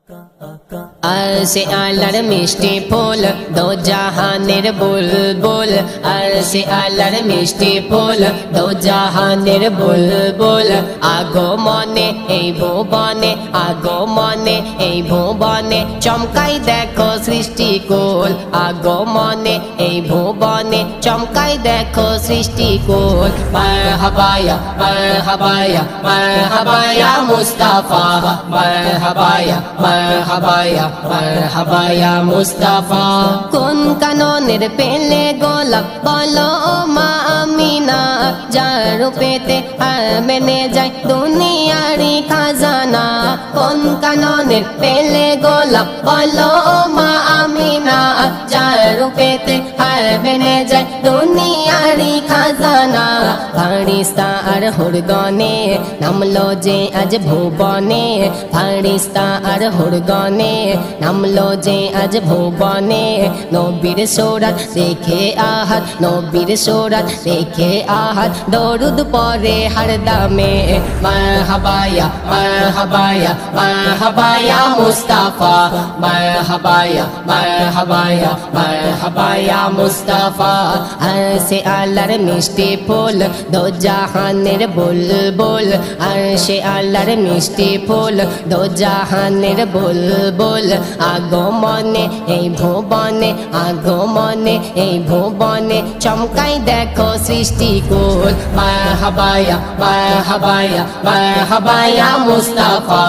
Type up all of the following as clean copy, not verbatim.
আরশে আল্লাহর মিষ্টি ফুল দো জাহানের বুলবুল আরশে আল্লাহর মিষ্টি ফুল দো জাহানের বুলবুল আগমনে এই ভুবনে আগমনে এই ভুবনে চমকাই দেখো সৃষ্টিকুল আগমনে এই ভুবনে চমকাই দেখো সৃষ্টিকুল মারহাবায়া মারহাবায়া মারহাবায়া মুস্তাফা মারহাবায়া মারহাবায়া মারহাবা ইয়া মুস্তাফা কোন কাননের পেলে গোলাপ বলো মা আমিনা যার রূপেতে মেনে যায় দুনিয়ারি খাজানা কোন কাননের পেলে গোলাপ বলো মা আমিনা যার রূপেতে মেনে যায় দুনিয়ারি খাজানা ফারিস্তা আর হুরগনে নামলো যে আজ ভুবনে ফারিস্তা আর হুরগনে নামলো যে আজ ভুবনে নবীর সূরত দেখে আহাদ নবীর সূরত দেখে আহাদ দরুদ পড়ে হরদমে মারহাবা ইয়া মারহাবা ইয়া মারহাবা ইয়া মুস্তাফা মারহাবা ইয়া মারহাবা ইয়া মারহাবা ইয়া মুস্তাফা আরশে আল্লাহর মিষ্টি ফুল দো জাহানের বুলবুল আরশে আল্লাহর মিষ্টি ফুল দো জাহানের বুলবুল আগমনে এই ভুবনে আগমনে এই ভুবনে চমকাই দেখো সৃষ্টিকুল মারহাবা ইয়া মারহাবা ইয়া মারহাবা ইয়া মুস্তাফা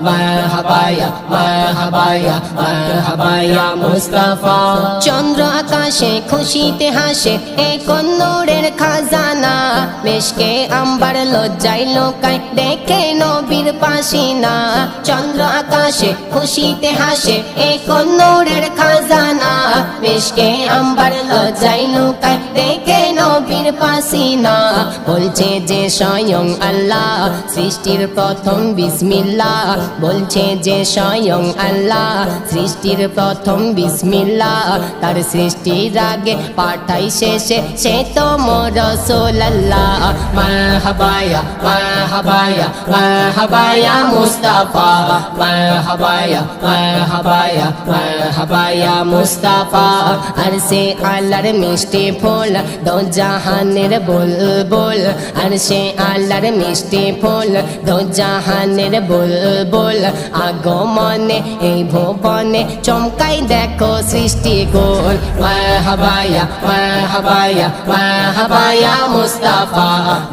মারহাবা ইয়া মারহাবা ইয়া মারহাবা ইয়া মুস্তাফা চন্দ্র আকাশে খুশিতে হাসে এই কোন নূরের খাজানা মেশকে আম্বার লজ্জায় লোকায় দেখে নবীর পাসিনা চন্দ্র আকাশে খুশিতে হাসে এই কোন নূরের খাজানা মেশকে আম্বার লজ্জায় লোকায় দেখে নবীর পাসিনা বলছে যে স্বয়ং আল্লাহ সৃষ্টির প্রথম বিসমিল্লাহ বলছে যে স্বয়ং আল্লাহ সৃষ্টির প্রথম বিসমিল্লাহ তার সৃষ্টির আগে পাঠাই শেষে সে তো মোর রাসূলুল্লাহ মারহাবা ইয়া মারহাবা ইয়া মারহাবা ইয়া মুস্তাফা মারহাবা ইয়া মারহাবা ইয়া মারহাবা ইয়া মুস্তাফা আরশে আল্লাহর মিষ্টি ফুল দো জাহানের বুলবুল আরশে আল্লাহর মিষ্টি ফুল দো জাহানের বুলবুল আগমনে এই ভুবনে চমকাই দেখো সৃষ্টিকুল মারহাবা ইয়া মারহাবা ইয়া মারহাবা ইয়া মুস্তাফা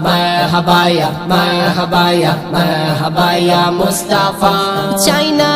মারহাবা ইয়া মারহাবা ইয়া মারহাবা ইয়া মুস্তাফা চাই না